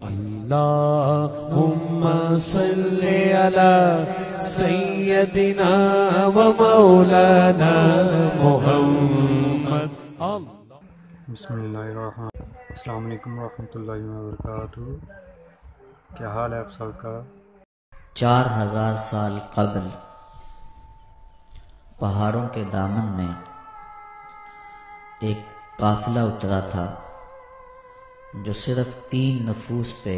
اللهم صل على سيدنا ومولانا محمد. بسم اللہ الرحمن. السلام علیکم ورحمۃ اللہ وبرکاتہ. کیا حال ہے آپ سب کا؟ 4000 سال قبل پہاڑوں کے دامن میں ایک قافلہ اترا تھا جو صرف 3 نفوس پہ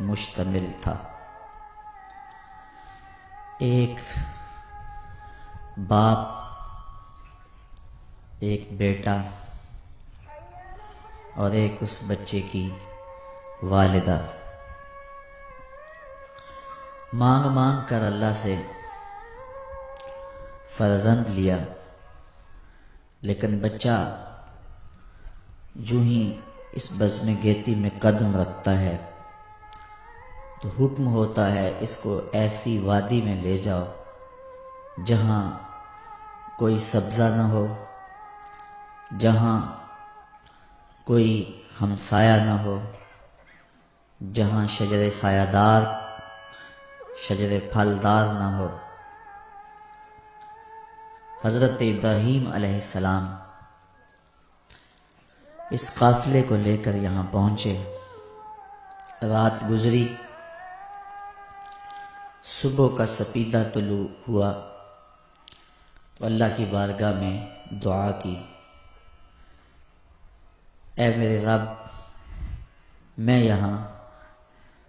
مشتمل تھا. ایک باپ، ایک بیٹا اور ایک اس بچے کی والدہ. مانگ مانگ کر اللہ سے فرزند لیا، لیکن بچہ جو ہی اس بزم گیتی میں قدم رکھتا ہے تو حکم ہوتا ہے اس کو ایسی وادی میں لے جاؤ جہاں کوئی سبزہ نہ ہو، جہاں کوئی ہمسایہ نہ ہو، جہاں شجر سایہ دار، شجر پھلدار نہ ہو. حضرت ابراہیم علیہ السلام اس قافلے کو لے کر یہاں پہنچے. رات گزری، صبح کا سپیدہ طلوع ہوا تو اللہ کی بارگاہ میں دعا کی، اے میرے رب، میں یہاں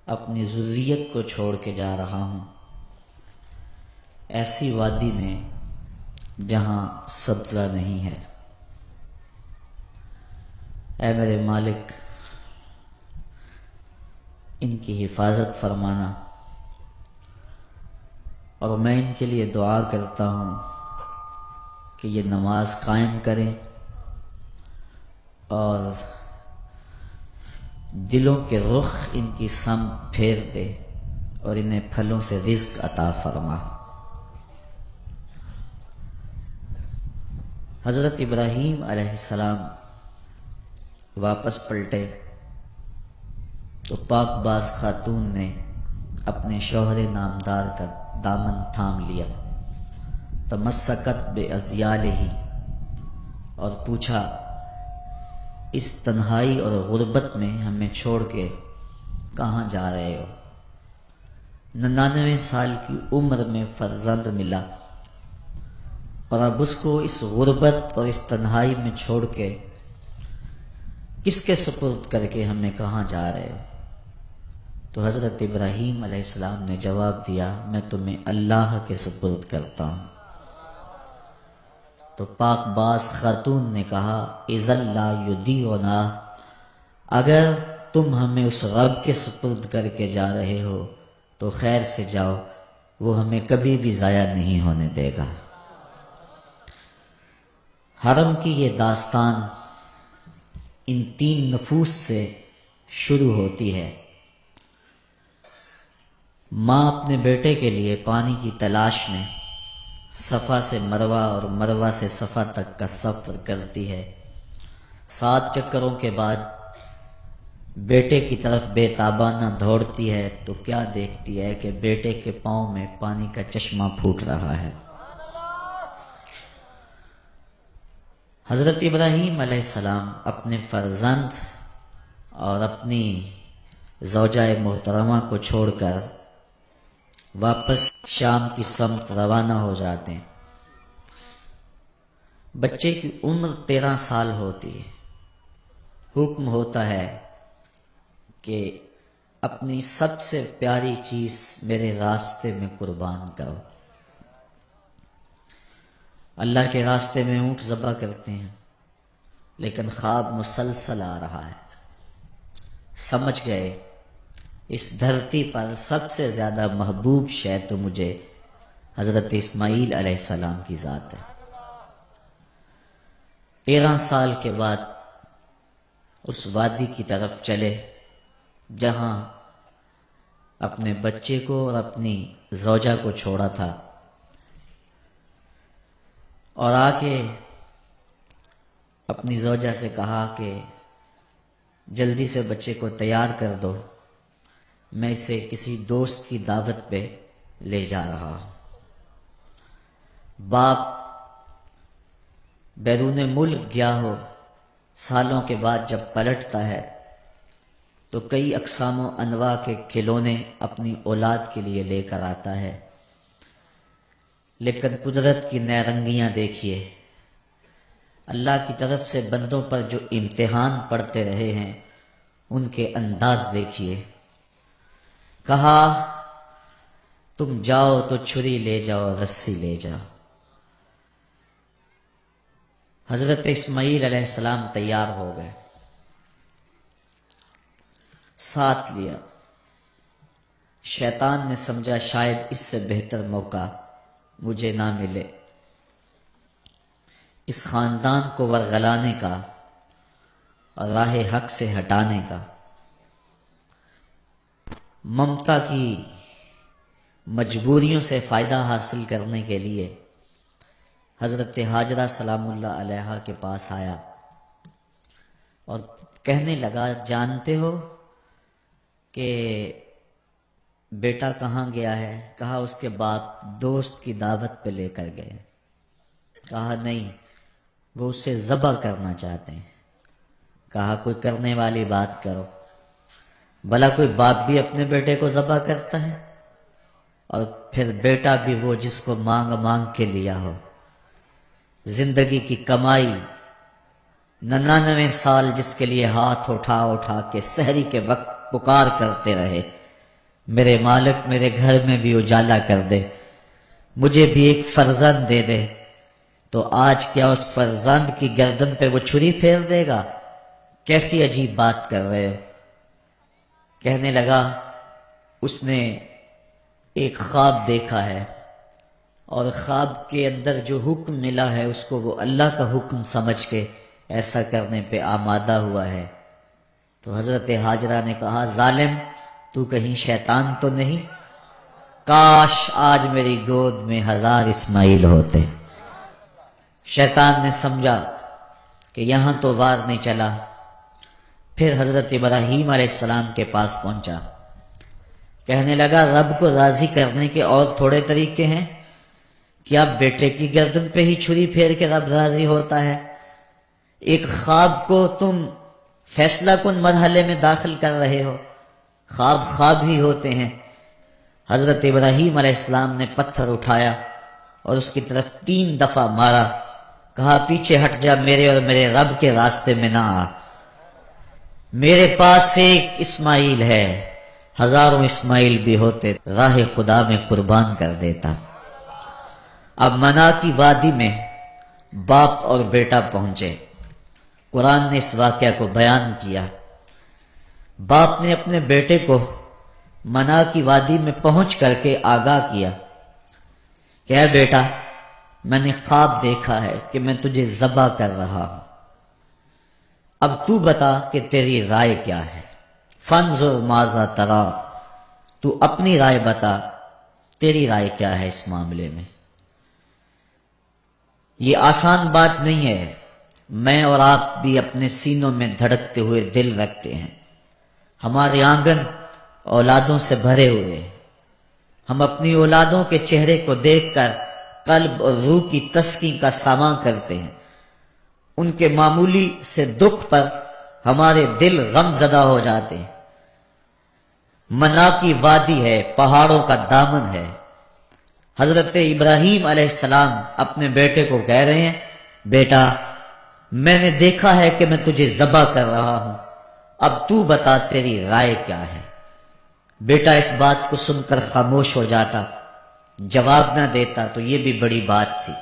اپنی ذریت کو چھوڑ کے جا رہا ہوں ایسی وادی میں جہاں سبزہ نہیں ہے. اے میرے مالک، ان کی حفاظت فرمانا، اور میں ان کے لیے دعا کرتا ہوں کہ یہ نماز قائم کریں اور دلوں کے رخ ان کی سمت پھیر دے اور انہیں پھلوں سے رزق عطا فرما. حضرت ابراہیم علیہ السلام واپس پلٹے تو پاک باز خاتون نے اپنے شوہر نامدار کا دامن تھام لیا، تمسکت باذیالہ، اور پوچھا، اس تنہائی اور غربت میں ہمیں چھوڑ کے کہاں جا رہے ہو؟ 99 سال کی عمر میں فرزند ملا اور اب اس کو اس غربت اور اس تنہائی میں چھوڑ کے کس کے سپرد کر کے ہمیں کہاں جا رہے ہو؟ تو حضرت ابراہیم علیہ السلام نے جواب دیا، میں تمہیں اللہ کے سپرد کرتا ہوں. تو پاک باز خاتون نے کہا، اذا لا یضیعنا، اگر تم ہمیں اس رب کے سپرد کر کے جا رہے ہو تو خیر سے جاؤ، وہ ہمیں کبھی بھی ضائع نہیں ہونے دے گا. حرم کی یہ داستان ان 3 نفوس سے شروع ہوتی ہے. ماں اپنے بیٹے کے لیے پانی کی تلاش میں صفا سے مروہ اور مروہ سے صفا تک کا سفر کرتی ہے. 7 چکروں کے بعد بیٹے کی طرف بے تابانہ دوڑتی ہے تو کیا دیکھتی ہے کہ بیٹے کے پاؤں میں پانی کا چشمہ پھوٹ رہا ہے. حضرت ابراہیم علیہ السلام اپنے فرزند اور اپنی زوجہ محترمہ کو چھوڑ کر واپس شام کی سمت روانہ ہو جاتے ہیں. بچے کی عمر 13 سال ہوتی ہے. حکم ہوتا ہے کہ اپنی سب سے پیاری چیز میرے راستے میں قربان کرو. اللہ کے راستے میں اونٹ ذبح کرتے ہیں، لیکن خواب مسلسل آ رہا ہے. سمجھ گئے اس دھرتی پر سب سے زیادہ محبوب شے تو مجھے حضرت اسماعیل علیہ السلام کی ذات ہے. 13 سال کے بعد اس وادی کی طرف چلے جہاں اپنے بچے کو اور اپنی زوجہ کو چھوڑا تھا، اور آ کے اپنی زوجہ سے کہا کہ جلدی سے بچے کو تیار کر دو میں اسے کسی دوست کی دعوت پہ لے جا رہا ہوں۔ باپ بیرون ملک گیا ہو، سالوں کے بعد جب پلٹتا ہے تو کئی اقسام و انواع کے کھلونے اپنی اولاد کے لیے لے کر آتا ہے، لیکن قدرت کی نیرنگیاں دیکھیے، اللہ کی طرف سے بندوں پر جو امتحان پڑتے رہے ہیں ان کے انداز دیکھیے۔ کہا تم جاؤ تو چھری لے جاؤ، رسی لے جاؤ۔ حضرت اسماعیل علیہ السلام تیار ہو گئے، ساتھ لیا۔ شیطان نے سمجھا شاید اس سے بہتر موقع مجھے نہ ملے اس خاندان کو ورغلانے کا اور راہ حق سے ہٹانے کا۔ ممتا کی مجبوریوں سے فائدہ حاصل کرنے کے لیے حضرت ہاجرہ سلام اللہ علیہا کے پاس آیا اور کہنے لگا، جانتے ہو کہ بیٹا کہاں گیا ہے؟ کہا اس کے باپ دوست کی دعوت پہ لے کر گئے۔ کہا نہیں، وہ اسے ذبح کرنا چاہتے ہیں۔ کہا کوئی کرنے والی بات کرو، بھلا کوئی باپ بھی اپنے بیٹے کو ذبح کرتا ہے؟ اور پھر بیٹا بھی وہ جس کو مانگ مانگ کے لیا ہو، زندگی کی کمائی 99 سال جس کے لیے ہاتھ اٹھا اٹھا کے سحری کے وقت پکار کرتے رہے، میرے مالک میرے گھر میں بھی اجالا کر دے، مجھے بھی ایک فرزند دے دے، تو آج کیا اس فرزند کی گردن پہ وہ چھری پھیر دے گا؟ کیسی عجیب بات کر رہے ہو۔ کہنے لگا اس نے ایک خواب دیکھا ہے اور خواب کے اندر جو حکم ملا ہے اس کو وہ اللہ کا حکم سمجھ کے ایسا کرنے پہ آمادہ ہوا ہے۔ تو حضرت ہاجرہ نے کہا، ظالم تو کہیں شیطان تو نہیں؟ کاش آج میری گود میں 1000 اسماعیل ہوتے۔ شیطان نے سمجھا کہ یہاں تو وار نہیں چلا، پھر حضرت ابراہیم علیہ السلام کے پاس پہنچا، کہنے لگا رب کو راضی کرنے کے اور تھوڑے طریقے ہیں، کیا بیٹے کی گردن پہ ہی چھری پھیر کے رب راضی ہوتا ہے؟ ایک خواب کو تم فیصلہ کن مرحلے میں داخل کر رہے ہو، خواب خواب ہی ہوتے ہیں۔ حضرت ابراہیم علیہ السلام نے پتھر اٹھایا اور اس کی طرف 3 دفعہ مارا، کہا پیچھے ہٹ جا، میرے اور میرے رب کے راستے میں نہ آ، میرے پاس ایک اسماعیل ہے، 1000 اسماعیل بھی ہوتے راہ خدا میں قربان کر دیتا۔ اب منا کی وادی میں باپ اور بیٹا پہنچے، قرآن نے اس واقعہ کو بیان کیا۔ باپ نے اپنے بیٹے کو منا کی وادی میں پہنچ کر کے آگاہ کیا کہ اے بیٹا، میں نے خواب دیکھا ہے کہ میں تجھے ذبح کر رہا ہوں، اب تو بتا کہ تیری رائے کیا ہے؟ فانظر ماذا تری، تو اپنی رائے بتا، تیری رائے کیا ہے اس معاملے میں؟ یہ آسان بات نہیں ہے، میں اور آپ بھی اپنے سینوں میں دھڑکتے ہوئے دل رکھتے ہیں، ہمارے آنگن اولادوں سے بھرے ہوئے، ہم اپنی اولادوں کے چہرے کو دیکھ کر قلب اور روح کی تسکین کا ساماں کرتے ہیں، ان کے معمولی سے دکھ پر ہمارے دل غم زدہ ہو جاتے ہیں۔ منا کی وادی ہے، پہاڑوں کا دامن ہے، حضرت ابراہیم علیہ السلام اپنے بیٹے کو کہہ رہے ہیں، بیٹا میں نے دیکھا ہے کہ میں تجھے ذبح کر رہا ہوں، اب تو بتا تیری رائے کیا ہے؟ بیٹا اس بات کو سن کر خاموش ہو جاتا، جواب نہ دیتا تو یہ بھی بڑی بات تھی۔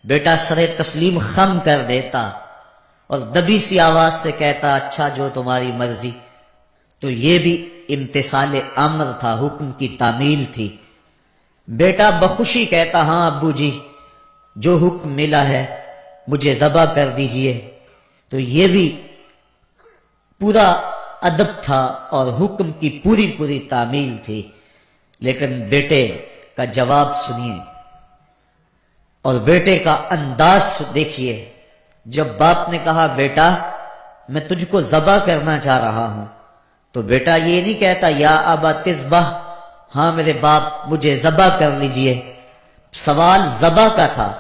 بیٹا سر تسلیم خم کر دیتا اور دبی سی آواز سے کہتا، اچھا جو تمہاری مرضی، تو یہ بھی امتثال امر تھا، حکم کی تعمیل تھی۔ بیٹا بخوشی کہتا، ہاں ابو جی، جو حکم ملا ہے مجھے ذبح کر دیجئے، تو یہ بھی پورا ادب تھا اور حکم کی پوری تعمیل تھی۔ لیکن بیٹے کا جواب سنیے اور بیٹے کا انداز دیکھیے۔ جب باپ نے کہا بیٹا میں تجھ کو ذبح کرنا چاہ رہا ہوں، تو بیٹا یہ نہیں کہتا یا ابا تذبح، ہاں میرے باپ مجھے ذبح کر لیجئے. سوال ذبح کا تھا،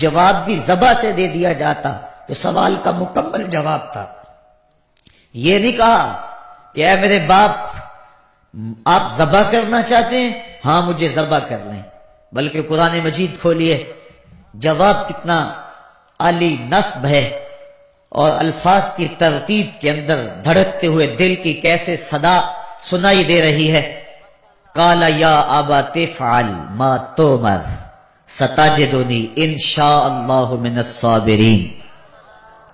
جواب بھی ذبح سے دے دیا جاتا تو سوال کا مکمل جواب تھا. یہ نہیں کہا کہ اے میرے باپ آپ ذبح کرنا چاہتے ہیں، ہاں مجھے ذبح کر لیں، بلکہ قرآن مجید کھولیے، جواب کتنا عالی نصب ہے اور الفاظ کی ترتیب کے اندر دھڑکتے ہوئے دل کی کیسے صدا سنائی دے رہی ہے. قال یا ابت افعل ما تؤمر ستجدنی انشاء اللہ من الصابرین.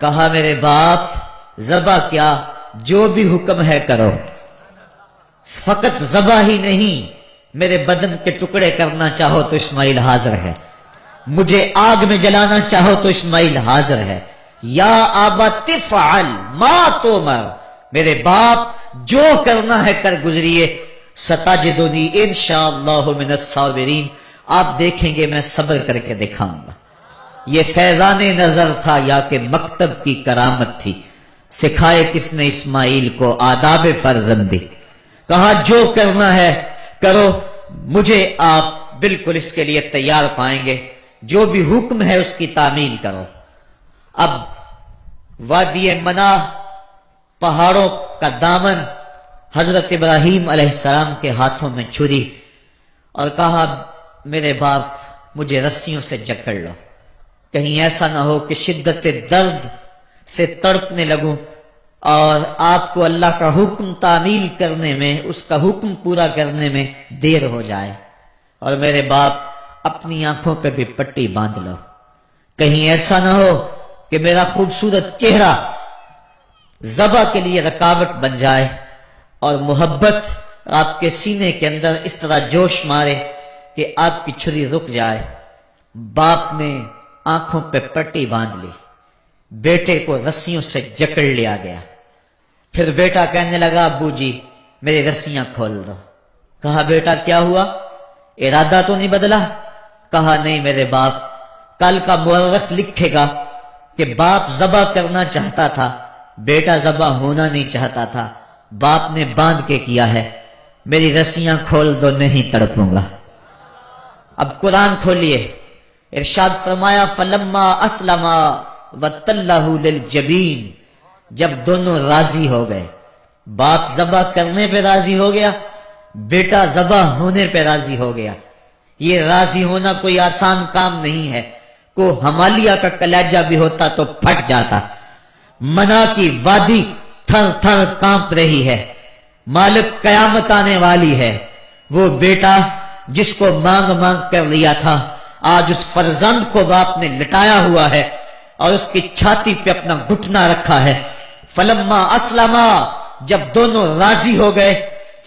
کہا میرے باپ ذبح کیا، جو بھی حکم ہے کرو. فقط ذبح ہی نہیں، میرے بدن کے ٹکڑے کرنا چاہو تو اسماعیل حاضر ہے، مجھے آگ میں جلانا چاہو تو اسماعیل حاضر ہے. یا ابت افعل ما تؤمر، میرے باپ جو کرنا ہے کر گزریے. ستجدنی انشاءاللہ من الصابرین، آپ دیکھیں گے میں صبر کر کے دکھاؤں گا. یہ فیضان نظر تھا یا کہ مکتب کی کرامت تھی؟ سکھائے کس نے اسماعیل کو آداب فرزندی؟ کہا جو کرنا ہے کرو، مجھے آپ بالکل اس کے لیے تیار پائیں گے، جو بھی حکم ہے اس کی تعمیل کرو. اب وادی مناہ، پہاڑوں کا دامن، حضرت ابراہیم علیہ السلام کے ہاتھوں میں چھری، اور کہا میرے باپ مجھے رسیوں سے جکڑ لو، کہیں ایسا نہ ہو کہ شدت درد سے تڑپنے لگوں اور آپ کو اللہ کا حکم تعمیل کرنے میں، اس کا حکم پورا کرنے میں دیر ہو جائے. اور میرے باپ اپنی آنکھوں پہ بھی پٹی باندھ لو، کہیں ایسا نہ ہو کہ میرا خوبصورت چہرہ ذبح کے لیے رکاوٹ بن جائے اور محبت آپ کے سینے کے اندر اس طرح جوش مارے کہ آپ کی چھری رک جائے. باپ نے آنکھوں پہ پٹی باندھ لی، بیٹے کو رسیوں سے جکڑ لیا گیا. پھر بیٹا کہنے لگا ابو جی میری رسیاں کھول دو. کہا بیٹا کیا ہوا، ارادہ تو نہیں بدلا؟ کہا نہیں میرے باپ، کل کا مورخ لکھے گا کہ باپ ذبح کرنا چاہتا تھا، بیٹا ذبح ہونا نہیں چاہتا تھا، باپ نے باندھ کے کیا ہے، میری رسیاں کھول دو نہیں تڑپوں گا. اب قرآن کھولیے، ارشاد فرمایا فلما اسلما وتلہ للجبین، جب دونوں راضی ہو گئے، باپ ذبح کرنے پہ راضی ہو گیا، بیٹا ذبح ہونے پہ راضی ہو گیا. یہ راضی ہونا کوئی آسان کام نہیں ہے، کو ہمالیہ کا کلیجہ بھی ہوتا تو پھٹ جاتا. منا کی وادی تھر تھر کانپ رہی ہے، مالک قیامت آنے والی ہے. وہ بیٹا جس کو مانگ مانگ کر لیا تھا، آج اس فرزند کو باپ نے لٹایا ہوا ہے اور اس کی چھاتی پہ اپنا گھٹنا رکھا ہے. فلما اسلما، جب دونوں راضی ہو گئے،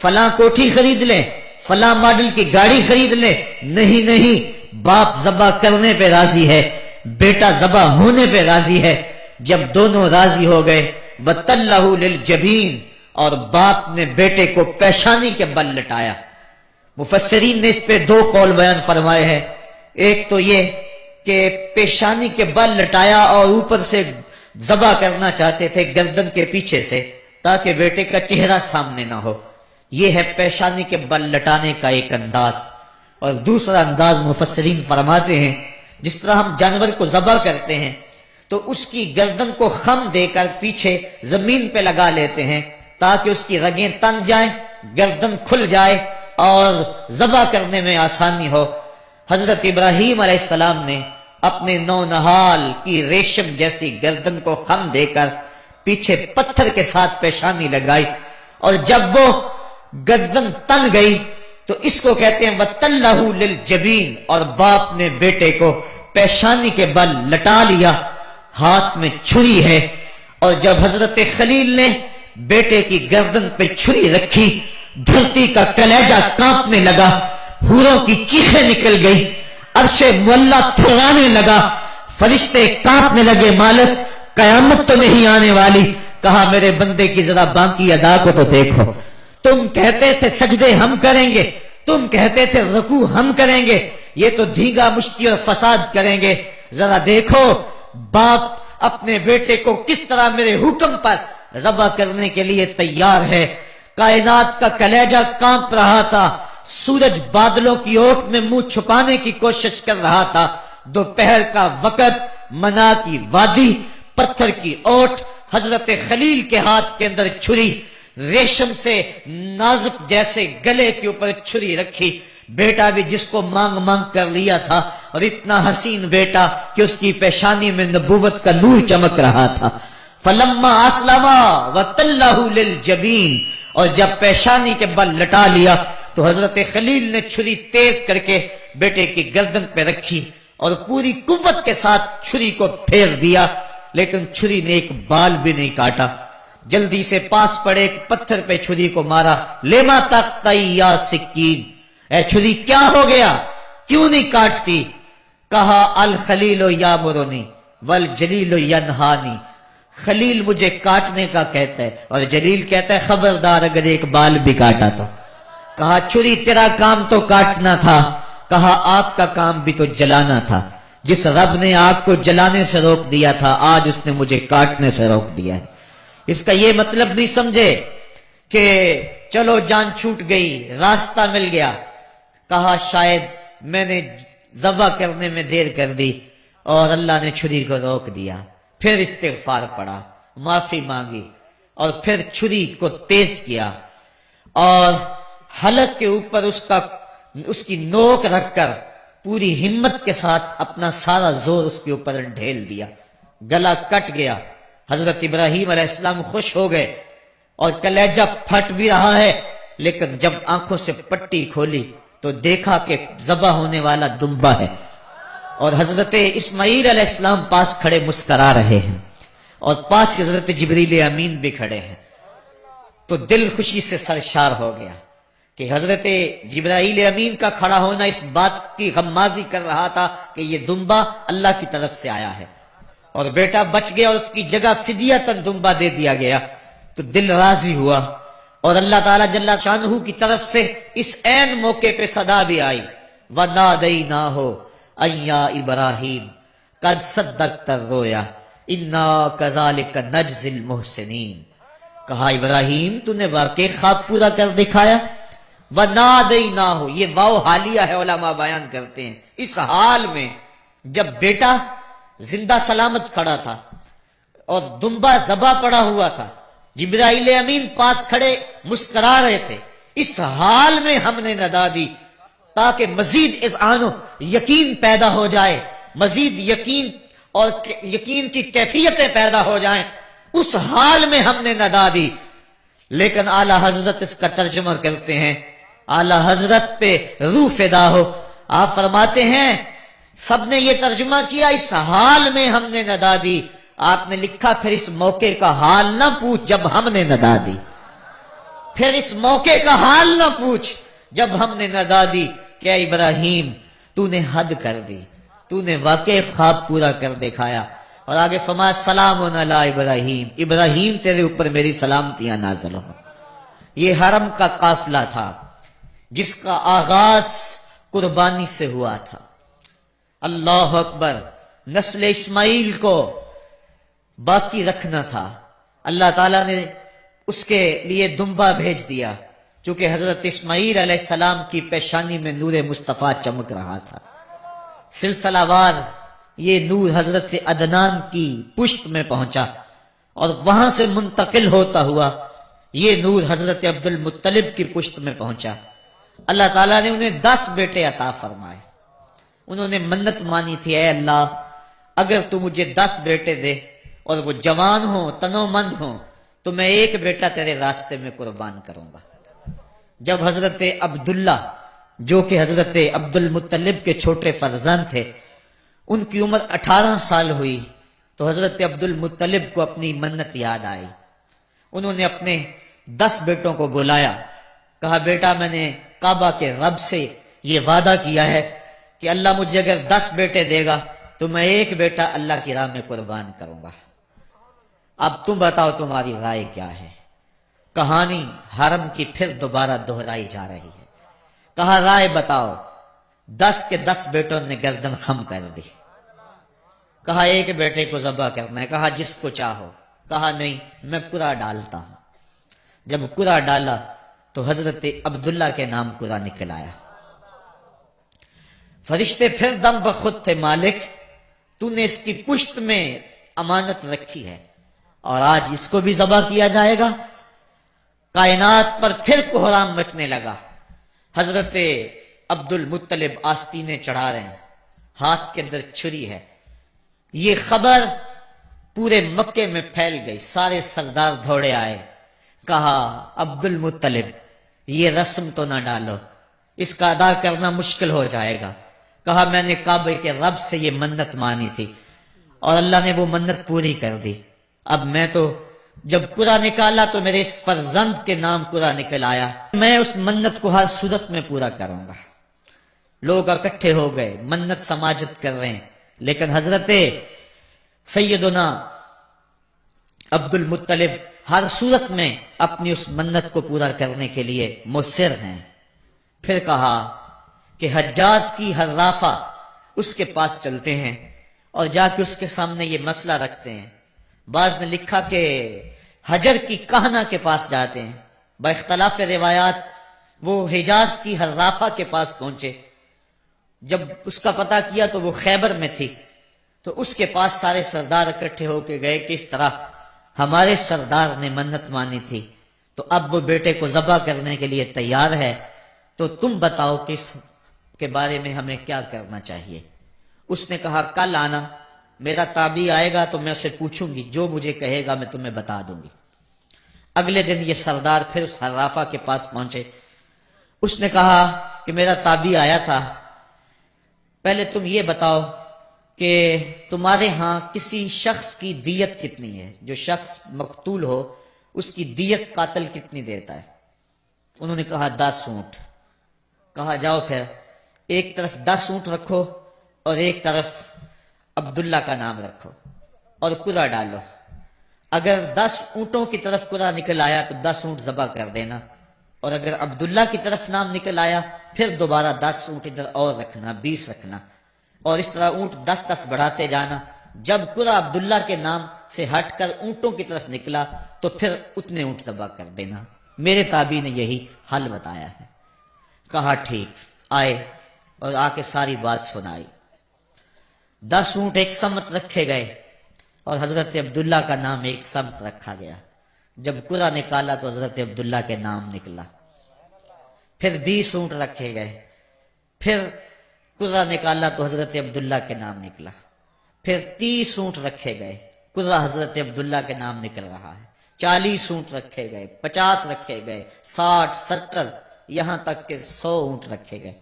فلاں کوٹھی خرید لیں، فلاں ماڈل کی گاڑی خرید لیں، نہیں نہیں، باپ ذبح کرنے پہ راضی ہے، بیٹا ذبح ہونے پہ راضی ہے. جب دونوں راضی ہو گئے، وَتَلَّهُ لِلْجَبِينِ، اور باپ نے بیٹے کو پیشانی کے بل لٹایا. مفسرین نے اس پہ دو قول بیان فرمائے ہیں. ایک تو یہ کہ پیشانی کے بل لٹایا اور اوپر سے ذبح کرنا چاہتے تھے گردن کے پیچھے سے تاکہ بیٹے کا چہرہ سامنے نہ ہو. یہ ہے پیشانی کے بل لٹانے کا ایک انداز. اور دوسرا انداز مفسرین فرماتے ہیں جس طرح ہم جانور کو ذبح کرتے ہیں تو اس کی گردن کو خم دے کر پیچھے زمین پہ لگا لیتے ہیں تاکہ اس کی رگیں تن جائیں، گردن کھل جائے اور ذبح کرنے میں آسانی ہو. حضرت ابراہیم علیہ السلام نے اپنے نونہال کی ریشم جیسی گردن کو خم دے کر پیچھے پتھر کے ساتھ پیشانی لگائی، اور جب وہ گردن تن گئی تو اس کو کہتے ہیں وَتَلَّهُ لِلْجَبِينِ، اور باپ نے بیٹے کو پیشانی کے بل لٹا لیا، ہاتھ میں چھری ہے. اور جب حضرت خلیل نے بیٹے کی گردن پہ چھری رکھی، دھرتی کا کلیجہ کانپنے لگا، حوروں کی چیخیں نکل گئی، عرش معلیٰ تھرانے لگا، فرشتے کانپنے لگے، مالک قیامت تو نہیں آنے والی. کہا میرے بندے کی ذرا باقی ادا کو تو دیکھو، تم کہتے تھے سجدے ہم کریں گے، تم کہتے تھے رکوع ہم کریں گے، یہ تو دھیگا مشتی اور فساد کریں گے. ذرا دیکھو باپ اپنے بیٹے کو کس طرح میرے حکم پر ذبح کرنے کے لیے تیار ہے. کائنات کا کلیجہ کانپ رہا تھا، سورج بادلوں کی اوٹ میں منہ چھپانے کی کوشش کر رہا تھا، دوپہر کا وقت، منا کی وادی، پتھر کی اوٹ، حضرت خلیل کے ہاتھ کے اندر چھری، ریشم سے نازک جیسے گلے کے اوپر چھری رکھی، بیٹا بھی جس کو مانگ مانگ کر لیا تھا، اور اتنا حسین بیٹا کہ اس کی پیشانی میں نبوت کا نور چمک رہا تھا۔ فلما اسلما وتلہ للجبین، اور جب پیشانی کے بل لٹا لیا تو حضرت خلیل نے چھری تیز کر کے بیٹے کی گردن پہ رکھی اور پوری قوت کے ساتھ چھری کو پھیر دیا، لیکن چھری نے ایک بال بھی نہیں کاٹا۔ جلدی سے پاس پڑے ایک پتھر پہ چھری کو مارا، لیما تقطعی یا سکین، اے چھری کیا ہو گیا، کیوں نہیں کاٹتی؟ کہا الخلیل یامرنی والجلیل ینہانی، خلیل مجھے کاٹنے کا کہتا ہے اور جلیل کہتا ہے خبردار اگر ایک بال بھی کاٹا تو۔ کہا چھری تیرا کام تو کاٹنا تھا، کہا آگ کا کام بھی تو جلانا تھا، جس رب نے آگ کو جلانے سے روک دیا تھا آج اس نے مجھے کاٹنے سے روک دیا ہے۔ اس کا یہ مطلب نہیں سمجھے کہ چلو جان چھوٹ گئی، راستہ مل گیا۔ کہا شاید میں نے ذبح کرنے میں دیر کر دی اور اللہ نے چھری کو روک دیا۔ پھر استغفار پڑا، معافی مانگی اور پھر چھری کو تیز کیا اور حلق کے اوپر اس کی نوک رکھ کر پوری ہمت کے ساتھ اپنا سارا زور اس کے اوپر ڈھیل دیا، گلا کٹ گیا۔ حضرت ابراہیم علیہ السلام خوش ہو گئے اور کلیجہ پھٹ بھی رہا ہے، لیکن جب آنکھوں سے پٹی کھولی تو دیکھا کہ ذبح ہونے والا دمبا ہے، اور حضرت اسماعیل علیہ السلام پاس کھڑے مسکرا رہے ہیں اور پاس حضرت جبریل امین بھی کھڑے ہیں، تو دل خوشی سے سرشار ہو گیا کہ حضرت جبرائیل امین کا کھڑا ہونا اس بات کی غمازی کر رہا تھا کہ یہ دمبا اللہ کی طرف سے آیا ہے، اور بیٹا بچ گیا اور اس کی جگہ فدیتاً دمبا دے دیا گیا، تو دل راضی ہوا۔ اور اللہ تعالیٰ جل شانہ کی طرف سے اس عین موقع پہ صدا بھی آئی، وَنَادَيْنَاهُ أَن يَا إِبْرَاهِيمُ قَدْ صَدَّقْتَ الرُّؤْيَا إِنَّا كَذَلِكَ نَجْزِي الْمُحْسِنِينَ، کہا ابراہیم تو نے واقعی خواب پورا کر دکھایا۔ وَنَادَيْنَاهُ، یہ واو حالیہ ہے، علماء بیان کرتے ہیں اس حال میں جب بیٹا زندہ سلامت کھڑا تھا اور دمبا ذبح پڑا ہوا تھا، جبرائیل امین پاس کھڑے مسکرا رہے تھے، اس حال میں ہم نے ندا دی تاکہ مزید اذعان و یقین پیدا ہو جائے، مزید یقین اور یقین کی کیفیتیں پیدا ہو جائیں، اس حال میں ہم نے ندا دی۔ لیکن اعلی حضرت اس کا ترجمہ کرتے ہیں، اعلی حضرت پہ روح فدا ہو، آپ فرماتے ہیں سب نے یہ ترجمہ کیا اس حال میں ہم نے ندا دی، آپ نے لکھا پھر اس موقع کا حال نہ پوچھ جب ہم نے ندا دی، پھر اس موقع کا حال نہ پوچھ جب ہم نے ندا دی کہ اے ابراہیم تو نے حد کر دی، تو نے واقعی خواب پورا کر دکھایا۔ اور آگے فرمایا سلام علی ابراہیم، ابراہیم تیرے اوپر میری سلامتیاں نازل ہوں۔ یہ حرم کا قافلہ تھا جس کا آغاز قربانی سے ہوا تھا۔ اللہ اکبر، نسل اسماعیل کو باقی رکھنا تھا، اللہ تعالیٰ نے اس کے لیے دمبا بھیج دیا، چونکہ حضرت اسماعیل علیہ السلام کی پیشانی میں نور مصطفیٰ چمک رہا تھا۔ سلسلہ وار یہ نور حضرت عدنان کی پشت میں پہنچا اور وہاں سے منتقل ہوتا ہوا یہ نور حضرت عبد المطلب کی پشت میں پہنچا۔ اللہ تعالیٰ نے انہیں 10 بیٹے عطا فرمائے۔ انہوں نے منت مانی تھی، اے اللہ اگر تو مجھے 10 بیٹے دے اور وہ جوان ہوں، تنو مند ہوں، تو میں ایک بیٹا تیرے راستے میں قربان کروں گا۔ جب حضرت عبداللہ جو کہ حضرت عبد المطلب کے چھوٹے فرزند تھے، ان کی عمر 18 سال ہوئی تو حضرت عبد المطلب کو اپنی منت یاد آئی۔ انہوں نے اپنے 10 بیٹوں کو بلایا، کہا بیٹا میں نے کعبہ کے رب سے یہ وعدہ کیا ہے کہ اللہ مجھے اگر 10 بیٹے دے گا تو میں ایک بیٹا اللہ کی راہ میں قربان کروں گا، اب تم بتاؤ تمہاری رائے کیا ہے۔ کہانی حرم کی پھر دوبارہ دہرائی جا رہی ہے۔ کہا رائے بتاؤ، 10 کے 10 بیٹوں نے گردن خم کر دی۔ کہا ایک بیٹے کو ذبح کرنا ہے، کہا جس کو چاہو، کہا نہیں میں قرا ڈالتا ہوں۔ جب قرا ڈالا تو حضرت عبداللہ کے نام قرا نکل آیا۔ فرشتے پھر دم بخود تھے، مالک تو نے اس کی پشت میں امانت رکھی ہے اور آج اس کو بھی ذبح کیا جائے گا۔ کائنات پر پھر کوہرام مچنے لگا۔ حضرت عبد المطلب آستینے چڑھا رہے ہیں، ہاتھ کے اندر چھری ہے۔ یہ خبر پورے مکے میں پھیل گئی، سارے سردار دوڑے آئے، کہا عبد المطلب یہ رسم تو نہ ڈالو، اس کا ادا کرنا مشکل ہو جائے گا۔ کہا میں نے کعبے کے رب سے یہ منت مانی تھی اور اللہ نے وہ منت پوری کر دی۔ اب میں تو جب قرا نکالا تو میرے اس فرزند کے نام قرا نکل آیا، میں اس منت کو ہر صورت میں پورا کروں گا۔ لوگ اکٹھے ہو گئے، منت سماجت کر رہے ہیں، لیکن حضرت سیدنا عبد المطلب ہر صورت میں اپنی اس منت کو پورا کرنے کے لیے مصر ہیں۔ پھر کہا کہ حجاز کی حرافہ اس کے پاس چلتے ہیں اور جا کے اس کے سامنے یہ مسئلہ رکھتے ہیں۔ بعض نے لکھا کہ حجر کی کہنا کے پاس جاتے ہیں، با اختلاف روایات وہ حجاز کی حرافہ کے پاس پہنچے۔ جب اس کا پتہ کیا تو وہ خیبر میں تھی، تو اس کے پاس سارے سردار اکٹھے ہو کے گئے کہ اس طرح ہمارے سردار نے منت مانی تھی، تو اب وہ بیٹے کو ذبح کرنے کے لیے تیار ہے، تو تم بتاؤ کہ اس کے بارے میں ہمیں کیا کرنا چاہیے۔ اس نے کہا کل آنا، میرا تابعی آئے گا تو میں اسے پوچھوں گی، جو مجھے کہے گا میں تمہیں بتا دوں گی۔ اگلے دن یہ سردار پھر اس حرافہ کے پاس پہنچے۔ اس نے کہا کہ میرا تابعی آیا تھا، پہلے تم یہ بتاؤ کہ تمہارے ہاں کسی شخص کی دیت کتنی ہے، جو شخص مقتول ہو اس کی دیت قاتل کتنی دیتا ہے۔ انہوں نے کہا 10 اونٹ۔ کہا جاؤ پھر ایک طرف 10 اونٹ رکھو اور ایک طرف عبداللہ کا نام رکھو اور قرا ڈالو، اگر 10 اونٹوں کی طرف قرا نکل آیا تو 10 اونٹ ذبح کر دینا، اور اگر عبداللہ کی طرف نام نکل آیا پھر دوبارہ 10 اونٹ ادھر اور رکھنا، 20 رکھنا، اور اس طرح اونٹ 10 بڑھاتے جانا۔ جب قرا عبداللہ کے نام سے ہٹ کر اونٹوں کی طرف نکلا تو پھر اتنے اونٹ ذبح کر دینا۔ میرے تابعی نے یہی حل بتایا ہے۔ کہا ٹھیک، آئے اور آ کے ساری بات سنائی۔ 10 اونٹ ایک سمت رکھے گئے اور حضرت عبداللہ کا نام ایک سمت رکھا گیا۔ جب قرا نکالا تو حضرت عبداللہ کے نام نکلا۔ پھر 20 اونٹ رکھے گئے، پھر قرا نکالا تو حضرت عبداللہ کے نام نکلا۔ پھر 30 اونٹ رکھے گئے، قرا حضرت عبداللہ کے نام نکل رہا ہے۔ 40 اونٹ رکھے گئے، 50 رکھے گئے، 60، 70، یہاں تک کہ 100 اونٹ رکھے گئے۔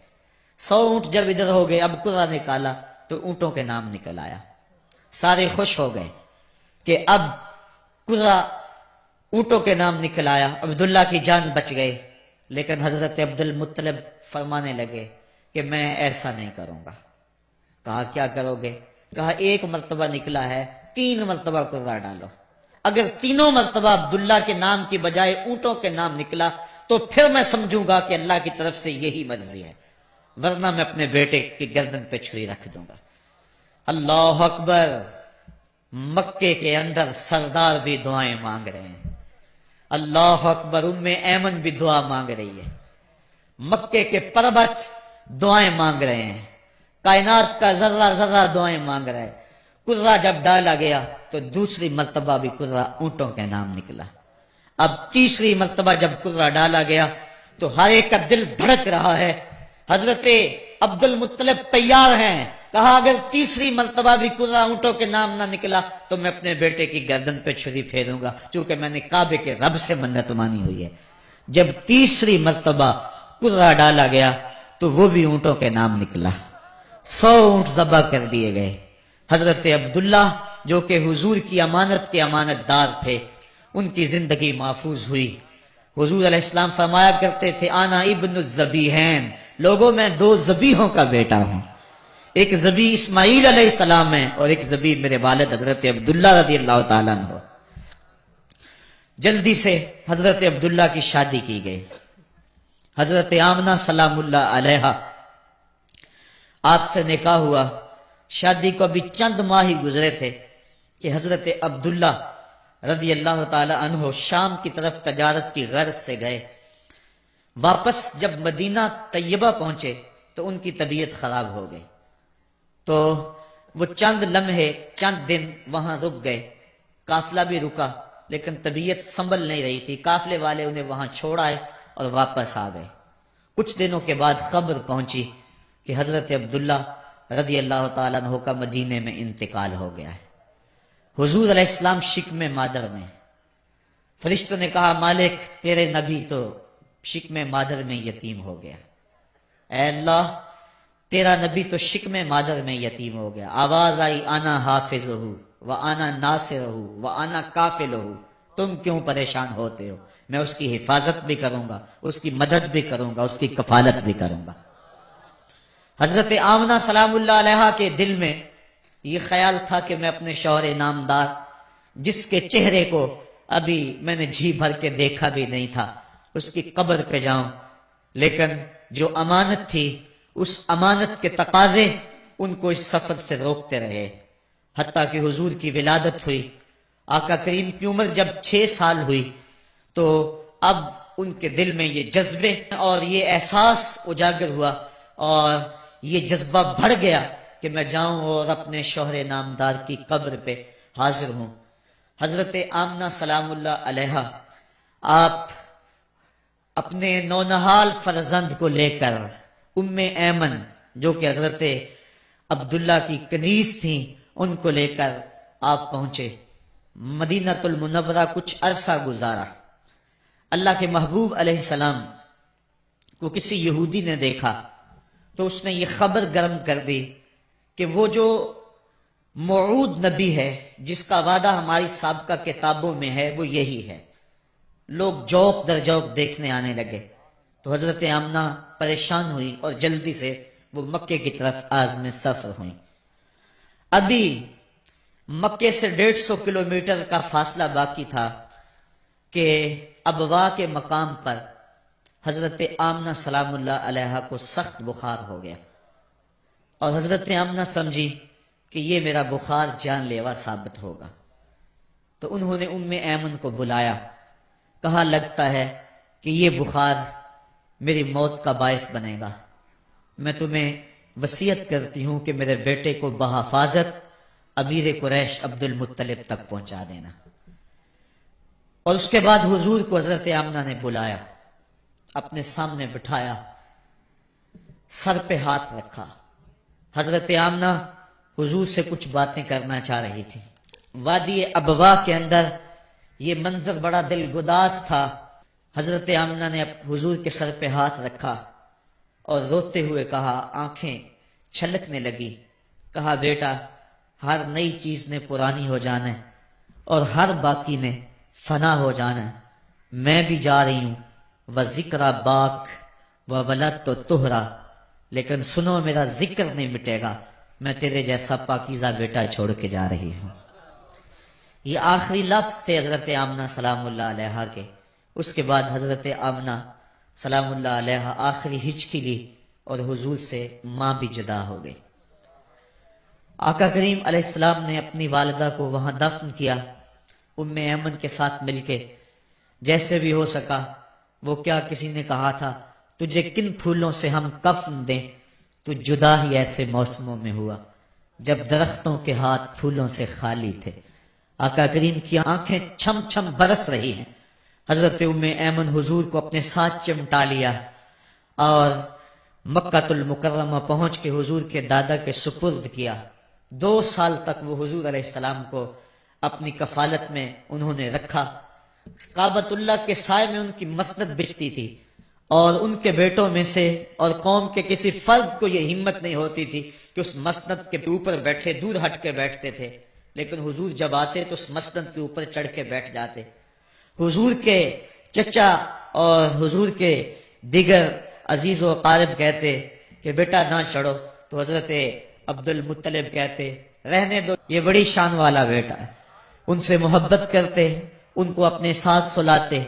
100 اونٹ جب ادھر ہو گئے، اب قرا نکالا تو اونٹوں کے نام نکل آیا۔ سارے خوش ہو گئے کہ اب قرا اونٹوں کے نام نکل آیا، عبداللہ کی جان بچ گئی۔ لیکن حضرت عبد المطلب فرمانے لگے کہ میں ایسا نہیں کروں گا۔ کہا کیا کرو گے؟ کہا ایک مرتبہ نکلا ہے، 3 مرتبہ قرا ڈالو، اگر تینوں مرتبہ عبداللہ کے نام کی بجائے اونٹوں کے نام نکلا تو پھر میں سمجھوں گا کہ اللہ کی طرف سے یہی مرضی ہے، ورنہ میں اپنے بیٹے کی گردن پہ چھری رکھ دوں گا۔ اللہ اکبر! مکے کے اندر سردار بھی دعائیں مانگ رہے ہیں۔ اللہ اکبر! ام ایمن بھی دعا مانگ رہی ہے، مکے کے پربت دعائیں مانگ رہے ہیں، کائنات کا ذرہ ذرہ دعائیں مانگ رہے ہیں۔ قرا جب ڈالا گیا تو دوسری مرتبہ بھی قرا اونٹوں کے نام نکلا۔ اب تیسری مرتبہ جب قرا ڈالا گیا تو ہر ایک کا دل دھڑک رہا ہے۔ حضرت عبد المطلب تیار ہیں، کہا اگر تیسری مرتبہ بھی قرا اونٹوں کے نام نہ نکلا تو میں اپنے بیٹے کی گردن پہ چھری پھیروں گا، چونکہ میں نے کعبے کے رب سے منت مانی ہوئی ہے۔ جب تیسری مرتبہ قرا ڈالا گیا تو وہ بھی اونٹوں کے نام نکلا۔ 100 اونٹ ذبح کر دیے گئے۔ حضرت عبداللہ جو کہ حضور کی امانت کے امانت دار تھے، ان کی زندگی محفوظ ہوئی۔ حضور علیہ السلام فرمایا کرتے تھے آنا ابن الذبیحین، لوگوں میں 2 ذبیحوں کا بیٹا ہوں، ایک ذبیح اسماعیل علیہ السلام ہے اور ایک ذبیح میرے والد حضرت عبداللہ رضی اللہ تعالیٰ عنہ۔ جلدی سے حضرت عبداللہ کی شادی کی گئی۔ حضرت آمنہ سلام اللہ علیہا آپ سے نکاح ہوا، شادی کو ابھی چند ماہ ہی گزرے تھے کہ حضرت عبداللہ رضی اللہ تعالی عنہ شام کی طرف تجارت کی غرض سے گئے. واپس جب مدینہ طیبہ پہنچے تو ان کی طبیعت خراب ہو گئی. تو وہ چند لمحے چند دن وہاں رک گئے. قافلہ بھی رکا لیکن طبیعت سنبھل نہیں رہی تھی. قافلے والے انہیں وہاں چھوڑ آئے اور واپس آ گئے. کچھ دنوں کے بعد خبر پہنچی کہ حضرت عبداللہ رضی اللہ تعالیٰ عنہ کا مدینے میں انتقال ہو گیا ہے. حضور علیہ السلام شکم مادر میں. فرشتوں نے کہا مالک تیرے نبی تو شکم مادر میں یتیم ہو گیا. اے اللہ تیرا نبی تو شکم مادر میں یتیم ہو گیا. آواز آئی آنا حافظہ و آنا ناصرہ و آنا کافلہ. تم کیوں پریشان ہوتے ہو؟ میں اس کی حفاظت بھی کروں گا، اس کی مدد بھی کروں گا، اس کی کفالت بھی کروں گا. حضرت آمنہ سلام اللہ علیہا کے دل میں یہ خیال تھا کہ میں اپنے شوہر نامدار جس کے چہرے کو ابھی میں نے جی بھر کے دیکھا بھی نہیں تھا اس کی قبر پہ جاؤں. لیکن جو امانت تھی اس امانت کے تقاضے ان کو اس سفر سے روکتے رہے. حتیٰ کہ حضور کی ولادت ہوئی. آقا کریم کی عمر جب 6 سال ہوئی تو اب ان کے دل میں یہ جذبے اور یہ احساس اجاگر ہوا اور یہ جذبہ بڑھ گیا کہ میں جاؤں اور اپنے شوہر نامدار کی قبر پہ حاضر ہوں. حضرت آمنہ سلام اللہ علیہا آپ اپنے نونہال فرزند کو لے کر ام ایمن جو کہ حضرت عبداللہ کی کنیز تھیں ان کو لے کر آپ پہنچے. مدینہ المنورہ کچھ عرصہ گزارا. اللہ کے محبوب علیہ السلام کو کسی یہودی نے دیکھا تو اس نے یہ خبر گرم کر دی کہ وہ جو موعود نبی ہے جس کا وعدہ ہماری سابقہ کتابوں میں ہے وہ یہی ہے. لوگ جوق در جوق دیکھنے آنے لگے. تو حضرت آمنہ پریشان ہوئی اور جلدی سے وہ مکے کی طرف عازم سفر ہوئی. ابھی مکے سے 150 کلومیٹر کا فاصلہ باقی تھا کہ ابوا کے مقام پر حضرت آمنہ سلام اللہ علیہا کو سخت بخار ہو گیا اور حضرت آمنہ سمجھی کہ یہ میرا بخار جان لیوا ثابت ہوگا. تو انہوں نے ام ایمن کو بلایا. کہا لگتا ہے کہ یہ بخار میری موت کا باعث بنے گا. میں تمہیں وصیت کرتی ہوں کہ میرے بیٹے کو بحفاظت امیر قریش عبد المطلب تک پہنچا دینا. اور اس کے بعد حضور کو حضرت آمنہ نے بلایا، اپنے سامنے بٹھایا، سر پہ ہاتھ رکھا. حضرت آمنہ حضور سے کچھ باتیں کرنا چاہ رہی تھی. وادی ابوا کے اندر یہ منظر بڑا دل گداز تھا. حضرت آمنہ نے حضور کے سر پہ ہاتھ رکھا اور روتے ہوئے کہا، آنکھیں چھلکنے لگی. کہا بیٹا ہر نئی چیز نے پرانی ہو جانا ہے اور ہر باقی نے فنا ہو جانا ہے. میں بھی جا رہی ہوں وذکر باک و ولدت طہرا، لیکن سنو میرا ذکر نہیں مٹے گا. میں تیرے جیسا پاکیزہ بیٹا چھوڑ کے جا رہی ہوں. یہ آخری لفظ تھے حضرت آمنہ سلام اللہ علیہا کے. اس کے بعد حضرت آمنہ سلام اللہ علیہا آخری ہچکی لی اور حضور سے ماں بھی جدا ہو گئی. آقا کریم علیہ السلام نے اپنی والدہ کو وہاں دفن کیا ام ایمن کے ساتھ مل کے. جیسے بھی ہو سکا وہ کیا کسی نے کہا تھا تجھے کن پھولوں سے ہم کفن دیں، تو جدا ہی ایسے موسموں میں ہوا جب درختوں کے ہاتھ پھولوں سے خالی تھے. آقا کریم کی آنکھیں چھم چھم برس رہی ہیں. حضرت ام ایمن حضور کو اپنے ساتھ چمٹا لیا اور مکہ المکرمہ پہنچ کے حضور کے دادا کے سپرد کیا. 2 سال تک وہ حضور علیہ السلام کو اپنی کفالت میں انہوں نے رکھا. کعبۃ اللہ کے سائے میں ان کی مسند بچتی تھی اور ان کے بیٹوں میں سے اور قوم کے کسی فرد کو یہ ہمت نہیں ہوتی تھی کہ اس مسند کے اوپر بیٹھے، دور ہٹ کے بیٹھتے تھے. لیکن حضور جب آتے تو اس مسند کے اوپر چڑھ کے بیٹھ جاتے. حضور کے چچا اور حضور کے دیگر عزیز و اقارب کہتے کہ بیٹا نہ چڑھو، تو حضرت عبد المطلب کہتے رہنے دو، یہ بڑی شان والا بیٹا ہے. ان سے محبت کرتے، ان کو اپنے ساتھ سلاتے.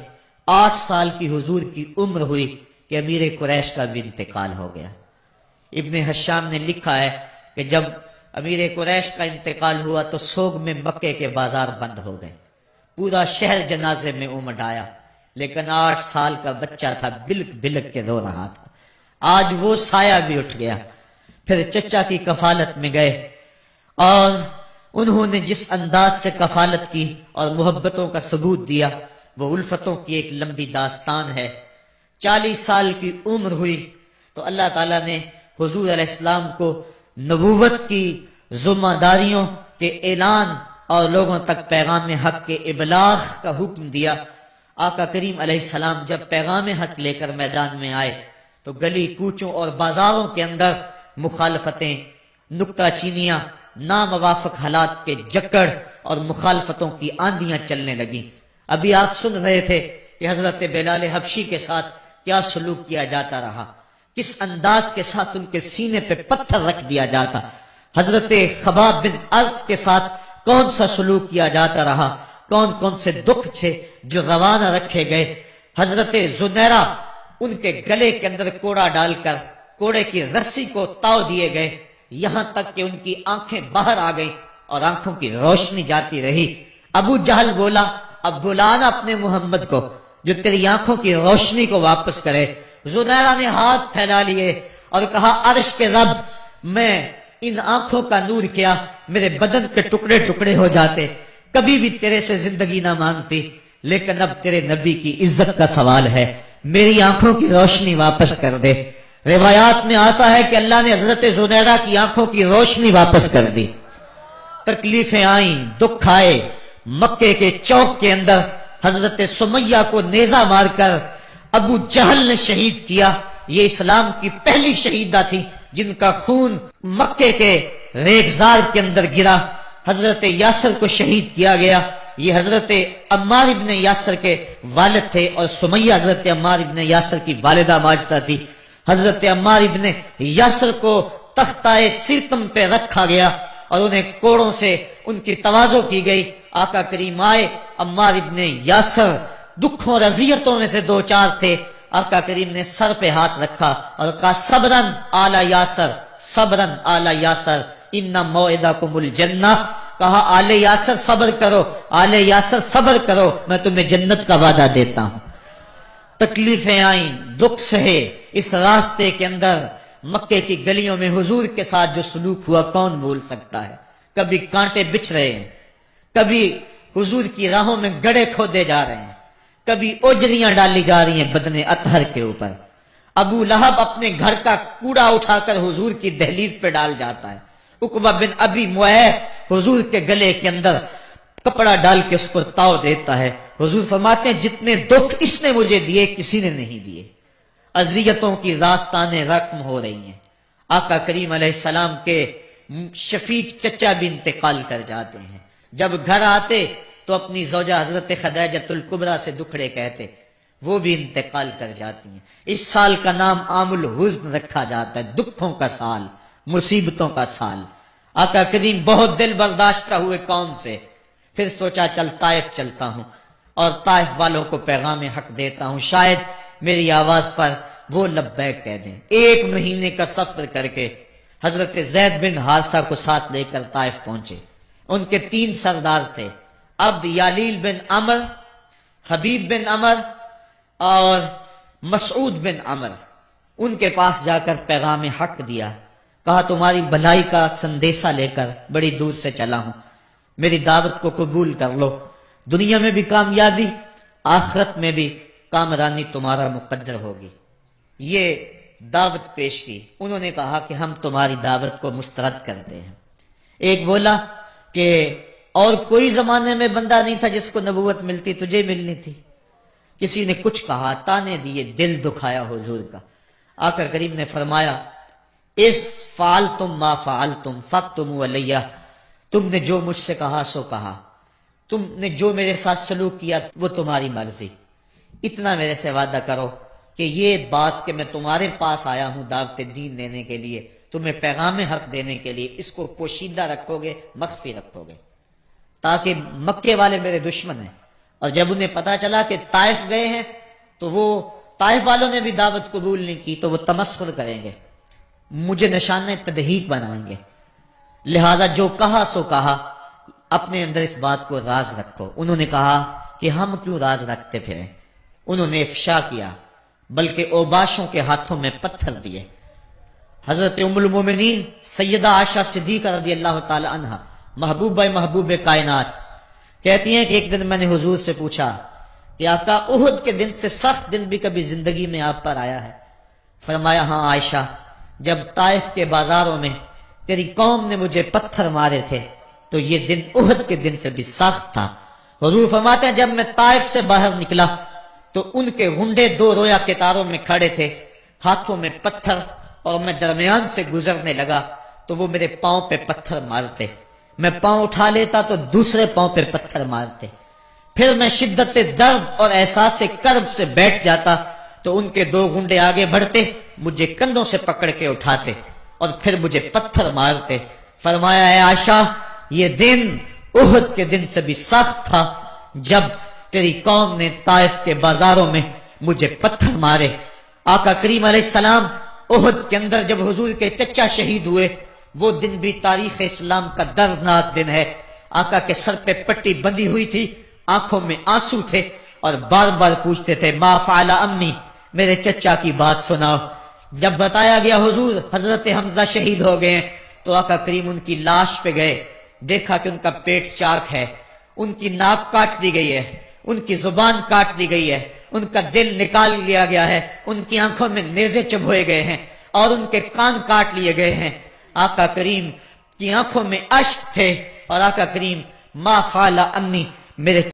8 سال کی حضور کی عمر ہوئی کہ امیر قریش کا بھی انتقال ہو گیا. ابن حشام نے لکھا ہے کہ جب امیر قریش کا انتقال ہوا تو سوگ میں مکے کے بازار بند ہو گئے. پورا شہر جنازے میں امڈ آیا، لیکن 8 سال کا بچہ تھا، بلک بلک کے رو رہا تھا۔ آج وہ سایہ بھی اٹھ گیا۔ پھر چچا کی کفالت میں گئے اور انہوں نے جس انداز سے کفالت کی اور محبتوں کا ثبوت دیا وہ الفتوں کی ایک لمبی داستان ہے۔ 40 سال کی عمر ہوئی تو اللہ تعالیٰ نے حضور علیہ السلام کو نبوت کی ذمہ داریوں کے اعلان اور لوگوں تک پیغام حق کے ابلاغ کا حکم دیا۔ آقا کریم علیہ السلام جب پیغام حق لے کر میدان میں آئے تو گلی کوچوں اور بازاروں کے اندر مخالفتیں، نکتہ چینیاں، ناموافق حالات کے جکڑ اور مخالفتوں کی آندیاں چلنے لگیں۔ ابھی آپ سن رہے تھے کہ حضرت بلال حبشی کے ساتھ کیا سلوک کیا جاتا رہا، کس انداز کے ساتھ ان کے سینے پہ پتھر رکھ دیا جاتا۔ حضرت خباب بن ارت کے ساتھ کون سا سلوک کیا جاتا رہا، کون کون سے دکھ تھے جو روانہ رکھے گئے۔ حضرت زنیرہ ان کے گلے کے اندر کوڑا ڈال کر کوڑے کی رسی کو تاؤ دیے گئے، یہاں تک کہ ان کی آنکھیں باہر آ گئیں اور آنکھوں کی روشنی جاتی رہی۔ ابو جہل بولا اب بلانا اپنے محمد کو جو تیری آنکھوں کی روشنی کو واپس کرے۔ زنیرہ نے ہاتھ پھیلا لیے اور کہا عرش کے رب، میں ان آنکھوں کا نور کیا میرے بدن کے ٹکڑے ٹکڑے ہو جاتے، کبھی بھی تیرے سے زندگی نہ مانگتی، لیکن اب تیرے نبی کی عزت کا سوال ہے، میری آنکھوں کی روشنی واپس کر دے۔ روایات میں آتا ہے کہ اللہ نے حضرت زنیرہ کی آنکھوں کی روشنی واپس کر دی۔ تکلیفیں آئیں، دکھ آئے۔ مکے کے چوک کے اندر حضرت سمیہ کو نیزہ مار کر ابو جہل نے شہید کیا۔ یہ اسلام کی پہلی شہیدہ تھی جن کا خون مکے کے ریگزار کے اندر گرا۔ حضرت یاسر کو شہید کیا گیا۔ یہ حضرت عمار ابن یاسر کے والد تھے اور سمیہ حضرت عمار ابن یاسر کی والدہ ماجدہ تھی۔ حضرت عمار ابن یاسر کو تختہ سیتم پہ رکھا گیا اور انہیں کوڑوں سے ان کی تواضع کی گئی۔ آقا کریم آئے، عمار ابن یاسر دکھوں اور اذیتوں میں سے 2-4 تھے۔ آقا کریم نے سر پہ ہاتھ رکھا اور کہا صبرن آل یاسر، صبرن آل یاسر ان موعدکم الجنہ۔ کہا آل یاسر صبر کرو، آل یاسر صبر کرو، میں تمہیں جنت کا وعدہ دیتا ہوں۔ تکلیفیں آئیں، دکھ سہے۔ اس راستے کے اندر مکے کی گلیوں میں حضور کے ساتھ جو سلوک ہوا کون بھول سکتا ہے۔ کبھی کانٹے بچھ رہے ہیں، کبھی حضور کی راہوں میں گڑھے کھودے جا رہے ہیں، کبھی اوجریاں ڈالی جا رہی ہیں بدن اطہر کے اوپر۔ ابو لہب اپنے گھر کا کوڑا اٹھا کر حضور کی دہلیز پہ ڈال جاتا ہے۔ عقبہ بن ابی معیط حضور کے گلے کے اندر کپڑا ڈال کے اس کو تاؤ دیتا ہے۔ حضور فرماتے ہیں جتنے دکھ اس نے مجھے دیے کسی نے نہیں دیے۔ اذیتوں کی داستانیں رقم ہو رہی ہیں۔ آقا کریم علیہ السلام کے شفیق چچا بھی انتقال کر جاتے ہیں۔ جب گھر آتے تو اپنی زوجہ حضرت خدیجۃ الکبریٰ سے دکھڑے کہتے، وہ بھی انتقال کر جاتی ہیں۔ اس سال کا نام عام الحزن رکھا جاتا ہے، دکھوں کا سال، مصیبتوں کا سال۔ آقا کریم بہت دل برداشتہ ہوئے قوم سے، پھر سوچا چل طائف چلتا ہوں اور طائف والوں کو پیغام حق دیتا ہوں، شاید میری آواز پر وہ لبیک کہہ دیں۔ 1 مہینے کا سفر کر کے حضرت زید بن حارثہ کو ساتھ لے کر طائف پہنچے۔ ان کے 3 سردار تھے، عبد یالیل بن عمر، حبیب بن عمر اور مسعود بن عمر۔ ان کے پاس جا کر پیغام حق دیا، کہا تمہاری بھلائی کا سندیشہ لے کر بڑی دور سے چلا ہوں، میری دعوت کو قبول کر لو، دنیا میں بھی کامیابی، آخرت میں بھی کامرانی تمہارا مقدر ہوگی۔ یہ دعوت پیش کی۔ انہوں نے کہا کہ ہم تمہاری دعوت کو مسترد کرتے ہیں۔ ایک بولا کہ اور کوئی زمانے میں بندہ نہیں تھا جس کو نبوت ملتی، تجھے ملنی تھی۔ کسی نے کچھ کہا، تانے دیے، دل دکھایا حضور کا۔ آقا کریم نے فرمایا اس فعلتم ما فعلتم فاکتموا علیہ، تم نے جو مجھ سے کہا سو کہا، تم نے جو میرے ساتھ سلوک کیا وہ تمہاری مرضی، اتنا میرے سے وعدہ کرو کہ یہ بات کہ میں تمہارے پاس آیا ہوں دعوت دین دینے کے لیے، تمہیں پیغام حق دینے کے لیے، اس کو پوشیدہ رکھو گے، مخفی رکھو گے، تاکہ مکے والے میرے دشمن ہیں، اور جب انہیں پتا چلا کہ طائف گئے ہیں تو وہ طائف والوں نے بھی دعوت قبول نہیں کی تو وہ تمسخر کریں گے، مجھے نشانہ تدہیق بنائیں گے، لہذا جو کہا سو کہا، اپنے اندر اس بات کو راز رکھو۔ انہوں نے کہا کہ ہم کیوں راز رکھتے پھریں؟ انہوں نے افشا کیا، بلکہ اوباشوں کے ہاتھوں میں پتھر دیے۔ حضرت ام المومنین سیدہ عائشہ صدیقہ رضی اللہ تعالی عنہ، محبوب کائنات، کہتی ہیں کہ ایک دن میں نے حضور سے پوچھا کہ آقا احد کے دن سے سخت دن بھی کبھی زندگی میں آپ پر آیا ہے؟ فرمایا ہاں عائشہ، جب طائف کے بازاروں میں تیری قوم نے مجھے پتھر مارے تھے تو یہ دن احد کے دن سے بھی سخت تھا۔ حضور فرماتے ہیں جب میں طائف سے باہر نکلا تو ان کے گنڈے دو رویا کتاروں میں کھڑے تھے، ہاتھوں میں پتھر، اور میں درمیان سے گزرنے لگا تو وہ میرے پاؤں پہ پتھر مارتے، میں پاؤں اٹھا لیتا تو دوسرے پاؤں پہ پتھر مارتے، پھر میں شدت درد اور احساس کرب سے بیٹھ جاتا تو ان کے دو گنڈے آگے بڑھتے، مجھے کندھوں سے پکڑ کے اٹھاتے اور پھر مجھے پتھر مارتے۔ فرمایا ہے عائشہ یہ دن احد کے دن سے بھی سخت تھا جب تیری قوم نے طائف کے بازاروں میں مجھے پتھر مارے۔ آقا کریم علیہ السلام احد کے اندر جب حضور کے چچا شہید ہوئے، وہ دن بھی تاریخ اسلام کا دردناک دن ہے۔ آقا کے سر پہ پٹی بندھی ہوئی تھی، آنکھوں میں آنسو تھے اور بار بار پوچھتے تھے ما فعل امی، میرے چچا کی بات سناؤ۔ جب بتایا گیا حضور حضرت حمزہ شہید ہو گئے تو آقا کریم ان کی لاش پہ گئے، دیکھا کہ ان کا پیٹ چاک ہے، ان کی ناک کاٹ دی گئی ہے، ان کی زبان کاٹ دی گئی ہے، ان کا دل نکال لیا گیا ہے، ان کی آنکھوں میں نیزے چبھوئے گئے ہیں اور ان کے کان کاٹ لیے گئے ہیں۔ آقا کریم کی آنکھوں میں اشک تھے اور آقا کریم ما فعل امی، میرے